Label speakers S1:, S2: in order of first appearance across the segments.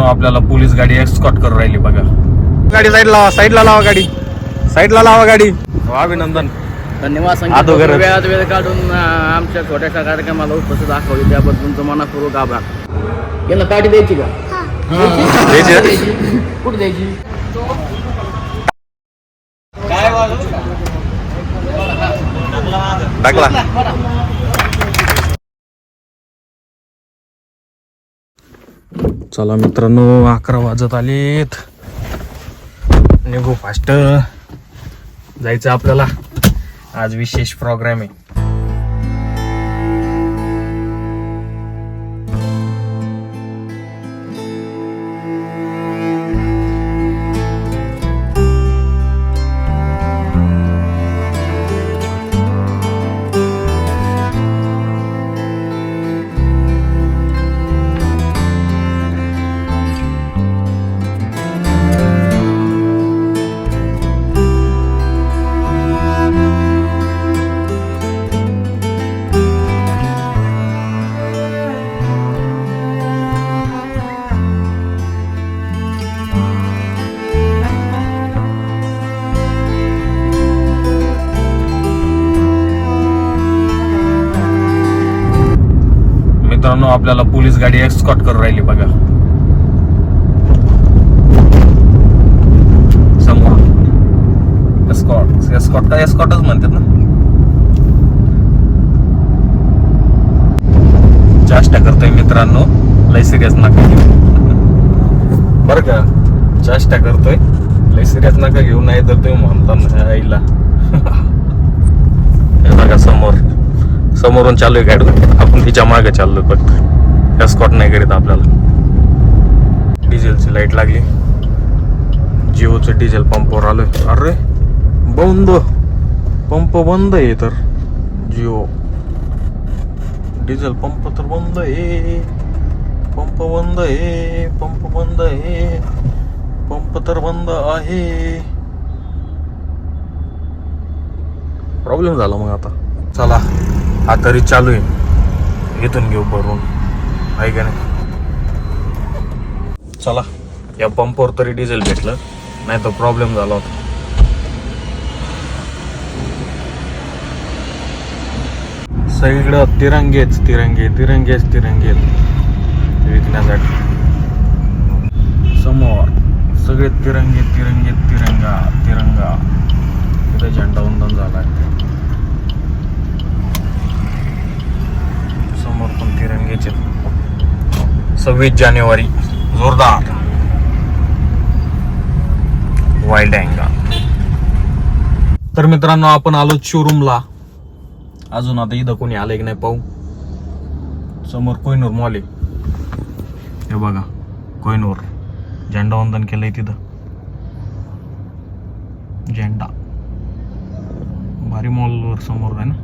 S1: मित्रांनो आपल्याला पोलीस गाडी एस्कॉर्ट करून राहिली बघा. गाडी साईडला लावा गाडी साईडला लावा गाडी. अभिनंदन,
S2: धन्यवाद. वेळात वेळ काढून आमच्या छोट्याशा कार्यक्रमाला उपस्थित दाखवली त्याबद्दल तुमचं मनापूर्वक आभार. याला काठी द्यायची का? कुठे द्यायची?
S1: टाकला. चला मित्रांनो 11 वाजत आलेत. निघू फास्ट, जायचं आपल्याला. आज विशेष प्रोग्राम आहे. मित्रांनो आपल्याला पोलीस गाडी एस्कॉर्ट करून राहिली बघा. समोर एस्कॉर्ट का एस्कॉर्टच म्हणतात ना. चेष्टा करतोय मित्रांनो, लय सिरियस नका घेऊ बर का. चेष्टा करतोय, लय सिरियस नका घेऊ, नाही तर तुम्ही म्हणता आईला. बघा समोरून चालू आहे गाडी, आपण तिच्या मागे चाललोय. फक्त एस्कॉर्ट नाही करीत आपल्याला. डिझेलची लाईट लागली. जिओचं डिझेल पंपवर आलोय. अरे पंप बंद आहे तर. जिओ डिझेल पंप तर बंद आहे. पंप बंद आहे. पंप तर बंद आहे. प्रॉब्लेम झाला मग आता. चला हा तरी चालू आहे, इथून घेऊ भरून, आहे का नाही. चला या पंपवर तरी डिझेल भेटलं, नाही तर प्रॉब्लेम झाला होता. सगळीकडं तिरंगेच विकण्यासाठी. समोर सगळे तिरंगा. तिथे झेंडा वंदन झालाय. समोर पण तिरंगेचे. 26 जानेवारी जोरदार वाईल्ड अँगल. तर मित्रांनो आपण आलो शोरूमला. अजून आता इथं कोणी आलंय की नाही पाहू. समोर कोहिनूर मॉल आहे, हे बघा कोहिनूर. झेंडा वंदन केलंय तिथं. झेंडा भारी मॉलवर समोर आहे ना,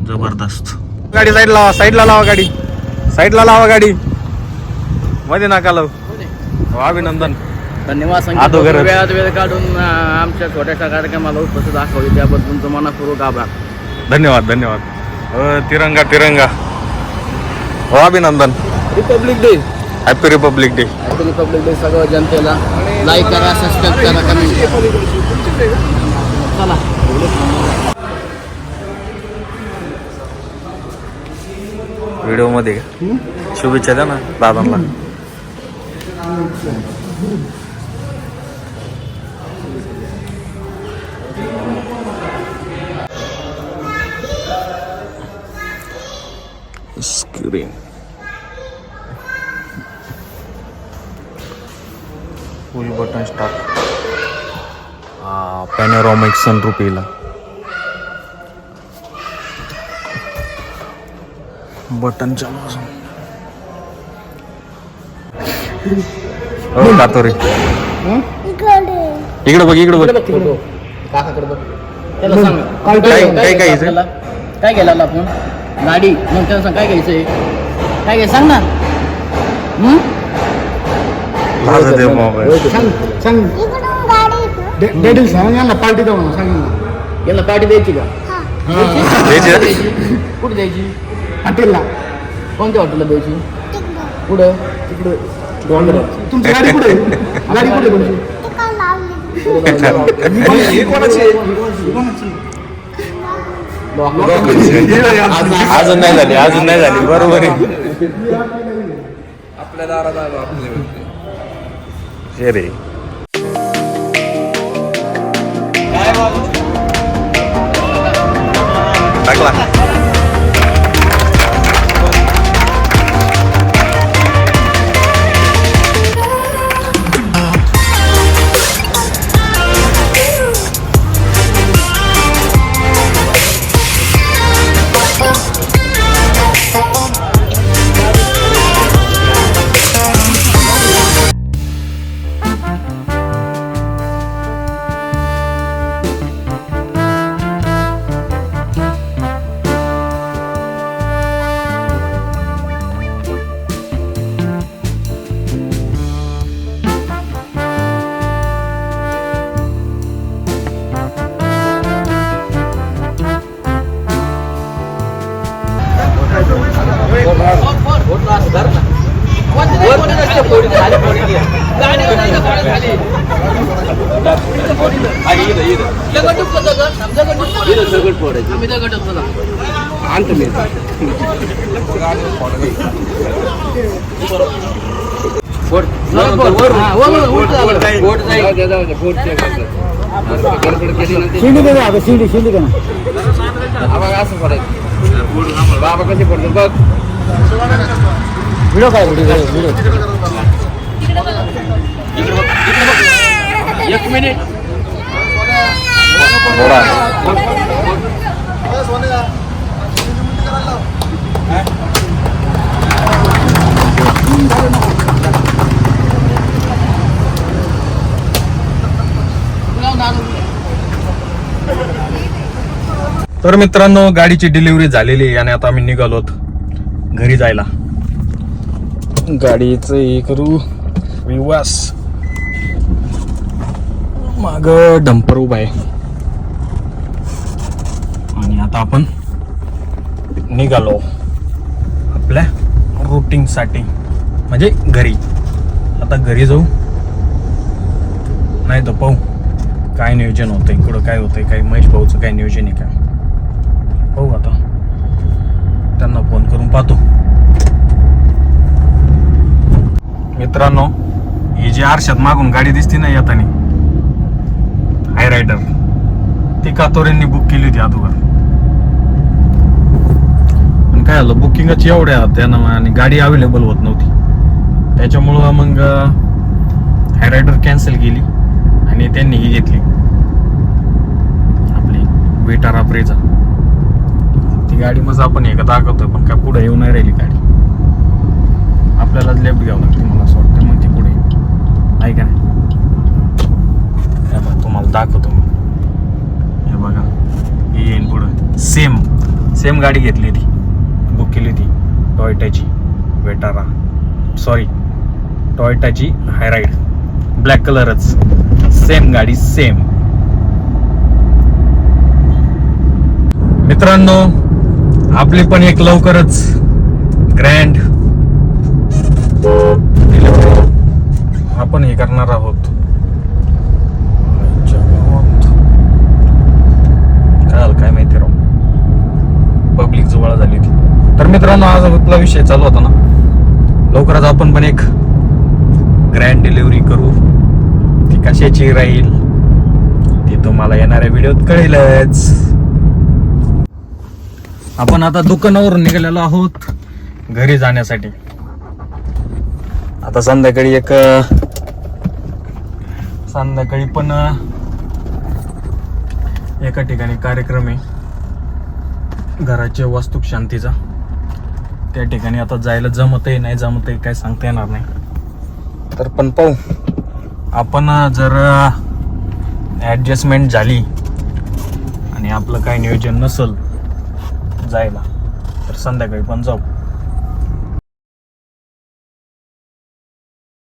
S1: जबरदस्त. गाडी साईडला लावा गाडी मध्ये नका लावू. अभिनंदन,
S2: धन्यवाद. वेळात वेळ काढून आमच्या छोट्याशा कार्यक्रमाला उपस्थित दाखवली त्याबद्दल तुमचं मनापूर्वक आभार.
S1: धन्यवाद. तिरंगा. अभिनंदन.
S2: Republic day.
S1: Happy Republic day.
S2: सगळं जनतेला लाईक करा, सबस्क्राईब करा, कमेंट करा. चला
S1: व्हिडिओ मध्ये शुभेच्छा द्या ना दादांना. Screen full button start. Panoramic sunroof येईल. बटनच्या बाजून कातोरी. इकडे बघ.
S2: काकाकडे बघ. त्याला सांग काय गेला आपण गाडी. मग त्याला सांग काय घ्यायचंय, काय घ्यायचं सांग ना. पार्टी द्या सांग. याला पार्टी द्यायची का? कुठे द्यायची? हॉटेलला. कोणत्या हॉटेलला द्यायची? कुठं? तिकडं
S3: तुमची गाडी कुठे गाडी कुठे तुमची
S1: अजून नाही झाली बरोबर आहे
S4: आपल्या दारात
S1: रे टाकला
S3: शिंडी दे ना शिंडी दे ना
S2: असं पडायचं बाबा कसे पडतो बघ
S3: व्हिडिओ काय व्हिडिओ
S2: एक मिनिट
S1: तर मित्रांनो गाडीची डिलिव्हरी झालेली आहे आणि आता आम्ही निघालोत घरी जायला. गाडीचं हे करू विवास माग डंपर उभा आहे आणि आता आपण निघालो आपल्या रूटिंग साठी म्हणजे घरी. आता घरी जाऊ नाही तर पाहू काय नियोजन होतंय इकडं काय होतंय काय महेश भाऊचं काय नियोजन आहे का पाहू. आता त्यांना फोन करून पाहतो. मित्रांनो ही जी आरशात मागून गाडी दिसती ना येतानी हाय रायडर ती कातोरेंनी बुक केली होती अगोदर. पण काय झालं बुकिंगच एवढ्या त्यानं आणि गाडी अवेलेबल होत नव्हती त्याच्यामुळं मग हाय रायडर कॅन्सल केली आणि त्यांनी ही घेतली आपली विटारा ब्रेझा. ती गाडी मग आपण हे दाखवतोय पण काय पुढे येऊ नाही राहिली गाडी. आपल्याला लेफ्ट घ्यावं लागते मला असं वाटतं मग ती पुढे आहे का नाही. तुम्हाला दाखवतो मी हे बघा ही येईन पुढं सेम गाडी घेतली ती बुक केली होती टॉयोटाची वेटारा सॉरी टॉयोटाची हायराईड ब्लॅक कलरच सेम गाडी सेम. मित्रांनो आपली पण एक लवकरच ग्रँड आपण हे करणार आहोत. काय माहिती राव पब्लिक जवळ झाली होती. तर मित्रांनो आज आपला विषय चालू होता ना लवकरच आपण पण एक ग्रँड डिलिव्हरी करू. ती कशाची राहील ती तुम्हाला येणाऱ्या व्हिडिओत कळेलच. आपण आता दुकानावरून निघालेलो आहोत घरी जाण्यासाठी. आता संध्याकाळी पण एका ठिकाणी कार्यक्रम आहे घराच्या वास्तुक शांतीचा. त्या ठिकाणी आता जायला जमत आहे नाही जमत आहे काय सांगता येणार नाही. तर पण पाहू आपण जर ॲडजस्टमेंट झाली आणि आपलं काही नियोजन नसल जायला तर संध्याकाळी पण जाऊ.